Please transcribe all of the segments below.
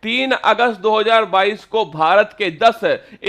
3 अगस्त 2022 को भारत के 10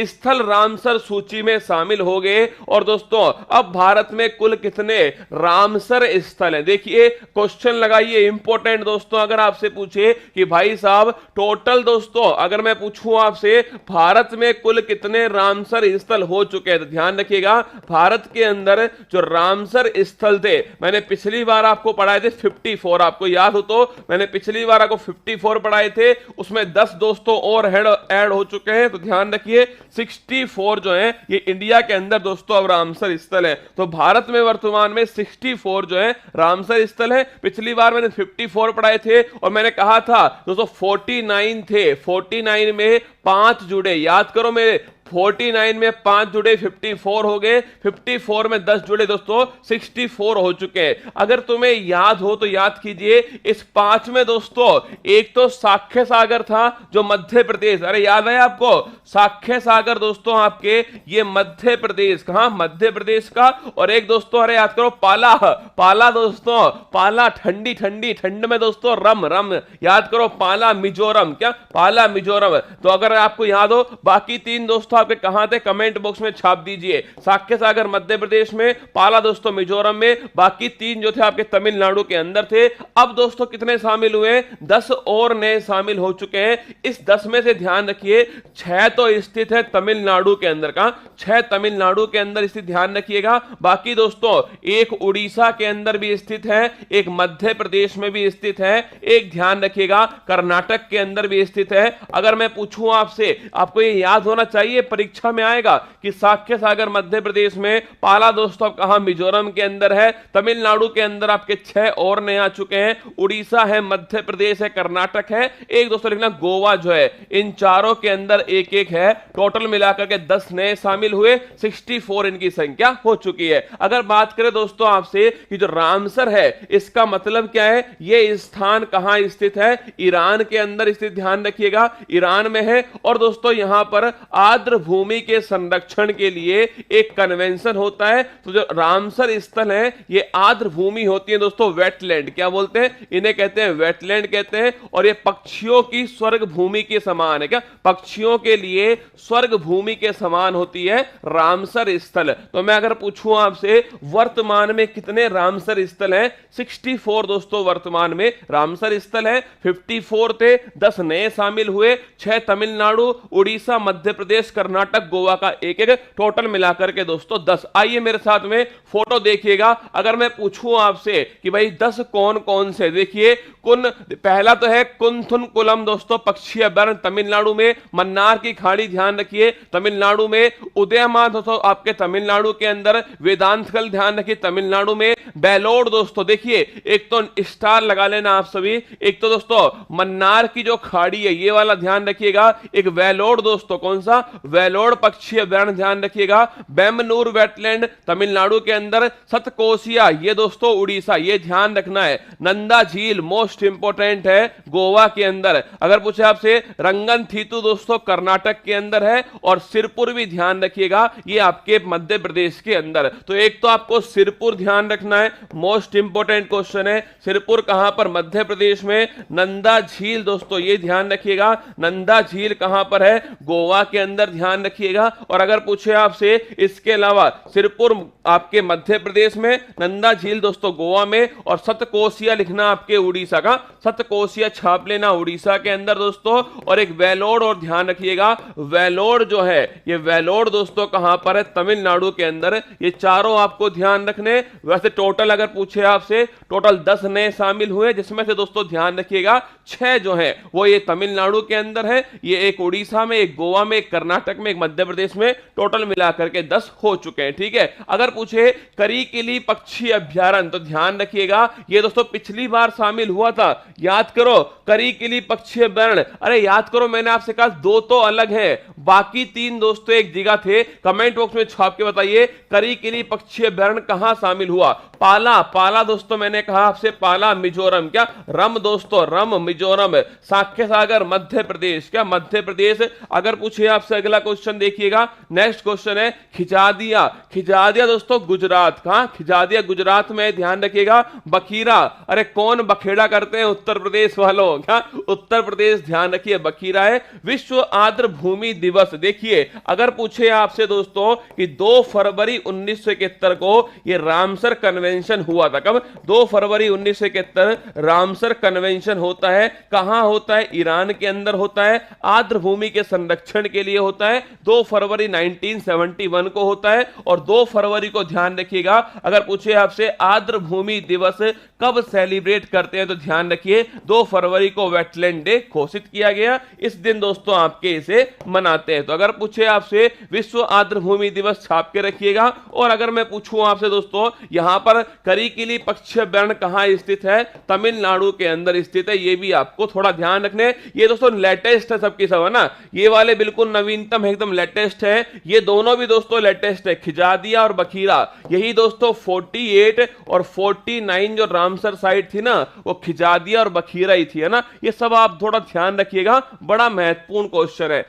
स्थल रामसर सूची में शामिल हो गए। और दोस्तों अब भारत में कुल कितने रामसर स्थल हैं? देखिए क्वेश्चन लगाइए इंपॉर्टेंट दोस्तों, अगर आपसे पूछे कि भाई साहब टोटल दोस्तों अगर मैं पूछूं आपसे भारत में कुल कितने रामसर स्थल हो चुके हैं, तो ध्यान रखिएगा भारत के अंदर जो रामसर स्थल थे, मैंने पिछली बार आपको पढ़ाए थे 54, आपको याद हो तो मैंने पिछली बार आपको 54 पढ़ाए थे, उसमें 10 दोस्तों और ऐड हो चुके हैं। तो ध्यान रखिए 64 जो है ये इंडिया के अंदर दोस्तों अब रामसर स्थल है। तो भारत में वर्तमान में 64 जो है रामसर स्थल है। पिछली बार मैंने 54 पढ़ाए थे और मैंने कहा था दोस्तों 49 थे, 49 में 5 जुड़े, याद करो मेरे 49 में 5 जुड़े 54 हो गए, 54 में 10 जुड़े दोस्तों 64 हो चुके हैं। अगर तुम्हें याद हो तो याद कीजिए इस 5 में दोस्तों एक तो साख्य सागर था जो मध्य प्रदेश, अरे याद है आपको साख्य सागर दोस्तों आपके ये मध्य प्रदेश, कहां मध्य प्रदेश का। और एक दोस्तों अरे याद करो पाला, पाला दोस्तों, पाला ठंडी ठंडी ठंड में दोस्तों रम रम, याद करो पाला मिजोरम, क्या पाला मिजोरम। तो अगर आपको याद हो बाकी 3 दोस्तों आपके कहां थे कमेंट बॉक्स में छाप दीजिए। साख्य सागर मध्य प्रदेश में, पाला दोस्तों मिजोरम में, बाकी 3 जो थे आपके तमिलनाडु के अंदर थे। अब दोस्तों कितने शामिल हुए? 10 और नए शामिल हो चुके हैं। इस 10 में से ध्यान रखिए 6 तो स्थित है तमिलनाडु के अंदर का, 6 तमिलनाडु के अंदर स्थित, ध्यान रखिएगा। बाकी दोस्तों एक उड़ीसा के अंदर भी स्थित है, एक मध्य प्रदेश में भी स्थित है, एक ध्यान रखिएगा कर्नाटक के अंदर भी स्थित है। अगर मैं पूछूं आपसे, आपको ये याद होना चाहिए परीक्षा में आएगा कि साख्य सागर मध्य प्रदेश में, पाला दोस्तों कहां मिजोरम के अंदर है, तमिलनाडु के अंदर आपके 6 और नए आ चुके हैं, उड़ीसा है, मध्य प्रदेश है, कर्नाटक है, एक दोस्तों लिखना गोवा जो है। इन चारों के अंदर एक एक है, टोटल मिलाकर के 10 नए शामिल हुए, 64 इनकी संख्या हो चुकी है। अगर बात करें दोस्तों आपसे कि जो रामसर है इसका मतलब क्या है, यह स्थान कहां स्थित है? ईरान के अंदर स्थित, ध्यान रखिएगा ईरान में है। और दोस्तों यहां पर आर्द्र भूमि के संरक्षण के लिए एक कन्वेंशन होता है। तो जो रामसर स्थल है ये आर्द्र भूमि होती है दोस्तों, वेटलैंड, क्या बोलते हैं इन्हें? कहते हैं वेटलैंड कहते हैं। और ये पक्षियों की स्वर्ग भूमि के समान है, क्या पक्षियों के लिए स्वर्ग भूमि के समान होती है रामसर स्थल। तो मैं अगर पूछूं आपसे वर्तमान में कितने रामसर स्थल हैं? 64 दोस्तों वर्तमान में रामसर स्थल है। 54 थे, 10 नए शामिल हुए, 6 तमिलनाडु, उड़ीसा, मध्य प्रदेश, कर्नाटक, गोवा का एक एक, टोटल मिलाकर के दोस्तों 10। आइए मेरे साथ में फोटो देखिएगा। अगर मैं पूछूं आपसे कि भाई 10 कौन कौन से, देखिए पहला तो है कुंथुनकुलम दोस्तों पक्षी अभयारण्य तमिलनाडु में, मन्नार की खाड़ी ध्यान रखिए तमिलनाडु में, उदयमान दोस्तों आपके तमिलनाडु के अंदर, वेदांतकल ध्यान रखिए तमिलनाडु में, बेलोड दोस्तों देखिए एक तो स्टार लगा लेना आप सभी, एक तो दोस्तों मन्नार की जो खाड़ी है ये वाला ध्यान रखिएगा, एक वेलोड दोस्तों कौन सा? वेलोड पक्षी अभयारण्य ध्यान रखिएगा, बेमनूर वेटलैंड तमिलनाडु के अंदर, सतकोसिया ये दोस्तों उड़ीसा, ये ध्यान रखना है, नंदा झील मोस्ट इंपोर्टेंट है गोवा के अंदर। अगर पूछे आपसे रंगन थीतु दोस्तों कर्नाटक के अंदर है, और सिरपुर भी ध्यान रखिएगा ये आपके मध्य प्रदेश के अंदर। तो एक तो आपको सिरपुर ध्यान रखना है, मोस्ट इंपोर्टेंट क्वेश्चन है, सिरपुर कहां पर? मध्य प्रदेश में। नंदा झील दोस्तों ये ध्यान रखिएगा, नंदा झील कहां पर है? गोवा के अंदर, ध्यान रखिएगा। और अगर पूछे आपसे इसके अलावा सिरपुर आपके मध्य प्रदेश में, नंदा झील दोस्तों गोवा में, और सतकोसिया लिखना आपके उड़ीसा का, सतकोसिया छाप लेना उड़ीसा के अंदर दोस्तों। और एक वेलोड, और ध्यान रखिएगा वेलोड जो है ये वेलोड दोस्तों कहां पर है? तमिलनाडु के अंदर। ये चारों आपको ध्यान रखने। वैसे टोटल अगर पूछे आपसे टोटल 10 नए शामिल हुए, जिसमें से दोस्तों ध्यान रखिएगा 6 जो है वो ये तमिलनाडु के अंदर है, ये एक उड़ीसा में, एक गोवा में, एक कर्नाटक में, एक मध्य प्रदेश में, टोटल मिलाकर के 10 हो चुके हैं। ठीक है। अगर पूछे करीकिली पक्षी अभयारण्य, तो ध्यान रखिएगा ये दोस्तों पिछली बार शामिल हुआ था, याद करो करीकिली पक्षी अभयारण्य। अरे याद करो मैंने आपसे कहा 2 तो अलग है, बाकी 3 दोस्तों एक जगह थे। कमेंट बॉक्स में छाप के बताइए करीकिली पक्षी अभयारण्य कहां शामिल हुआ। पाला, पाला दोस्तों मैंने कहा आपसे, पाला मिजोरम, क्या रम दोस्तों, रम मिजोरम, साक्य सागर मध्य प्रदेश, क्या मध्य प्रदेश। अगर पूछे आपसे अगला क्वेश्चन देखिएगा, नेक्स्ट क्वेश्चन है खिजादिया, खिजादिया दोस्तों गुजरात, कहां खिजादिया गुजरात में, ध्यान रखिएगा। बखीरा, अरे कौन बखेड़ा करते हैं उत्तर प्रदेश वालों, क्या उत्तर प्रदेश, ध्यान रखिए बखीरा है। विश्व आर्द्र भूमि दिवस, देखिए अगर पूछे आपसे दोस्तों कि 2 फरवरी 1971 को ये रामसर कन्वेंशन हुआ था, कब 2 फरवरी 1971 रामसर कन्वेंशन होता है, कहां होता है, ईरान के अंदर होता है, आर्द्र भूमि के संरक्षण के लिए होता है, 2 फरवरी 1971 को होता है। और 2 फरवरी को ध्यान रखिएगा, अगर पूछे आपसे आर्द्र भूमि दिवस कब सेलिब्रेट करते हैं, तो ध्यान रखिए 2 फरवरी को वेटलैंड डे घोषित किया गया, इस दिन दोस्तों आपके इसे मनाते हैं। तो अगर पूछे आपसे विश्व आर्द्र भूमि दिवस छाप के रखिएगा। और अगर मैं पूछूं आपसे दोस्तों, यहां पर करिकिली पक्ष अभ्यारण्य कहां स्थित है, तमिलनाडु के अंदर स्थित है, ये भी आपको थोड़ा ध्यान रखने। ये दोस्तों लेटेस्ट है सबकी सब, है ना, ये वाले बिल्कुल नवीनतम है, एकदम लेटेस्ट है, ये दोनों भी दोस्तों लेटेस्ट है, खिजादिया और बखीरा। यही दोस्तों 48 और 49 जो रामसर साइट थी ना, वो खिजादिया और बखीरा ही थी, है ना। ये सब आप थोड़ा ध्यान रखिएगा, बड़ा महत्वपूर्ण क्वेश्चन है।